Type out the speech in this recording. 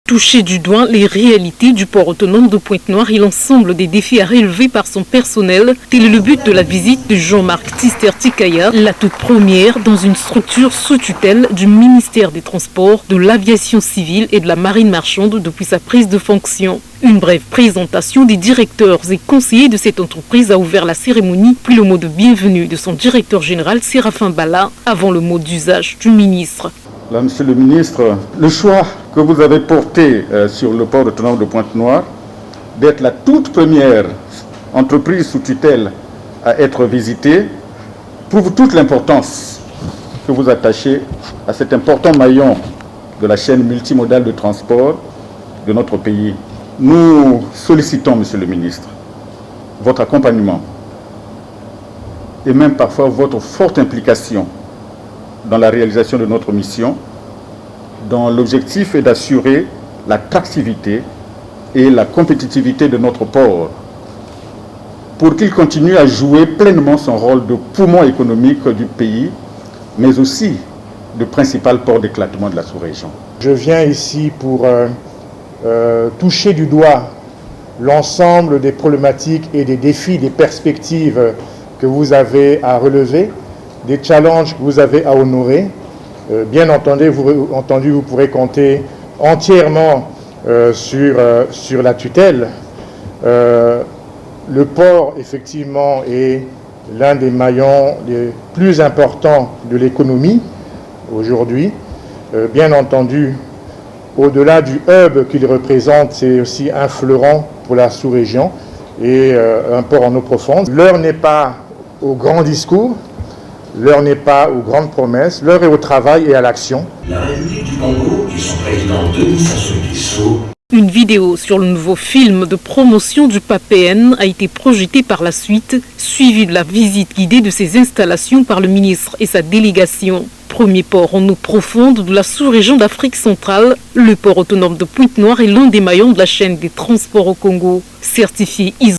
Toucher du doigt les réalités du port autonome de Pointe-Noire et l'ensemble des défis à relever par son personnel, tel est le but de la visite de Jean-Marc Tister-Tikaya, la toute première dans une structure sous tutelle du ministère des Transports, de l'Aviation civile et de la Marine marchande depuis sa prise de fonction. Une brève présentation des directeurs et conseillers de cette entreprise a ouvert la cérémonie, puis le mot de bienvenue de son directeur général Séraphin Bala, avant le mot d'usage du ministre. Là, Monsieur le ministre, le choix que vous avez porté sur le port autonome de Pointe-Noire d'être la toute première entreprise sous tutelle à être visitée prouve toute l'importance que vous attachez à cet important maillon de la chaîne multimodale de transport de notre pays. Nous sollicitons, Monsieur le ministre, votre accompagnement et même parfois votre forte implication dans la réalisation de notre mission, dont l'objectif est d'assurer l'attractivité et la compétitivité de notre port, pour qu'il continue à jouer pleinement son rôle de poumon économique du pays, mais aussi de principal port d'éclatement de la sous-région. Je viens ici pour toucher du doigt l'ensemble des problématiques et des défis, des perspectives que vous avez à relever, des challenges que vous avez à honorer. Bien entendu, vous pourrez compter entièrement sur la tutelle. Le port, effectivement, est l'un des maillons les plus importants de l'économie aujourd'hui. Bien entendu, au-delà du hub qu'il représente, c'est aussi un fleuron pour la sous-région et un port en eau profonde. L'heure n'est pas aux grands discours, l'heure n'est pas aux grandes promesses, l'heure est au travail et à l'action. La République du Congo et son président Denis Sassou Nguesso. Une vidéo sur le nouveau film de promotion du PAPN a été projetée par la suite, suivie de la visite guidée de ces installations par le ministre et sa délégation. Premier port en eau profonde de la sous-région d'Afrique centrale, le port autonome de Pointe-Noire est l'un des maillons de la chaîne des transports au Congo. Certifié ISO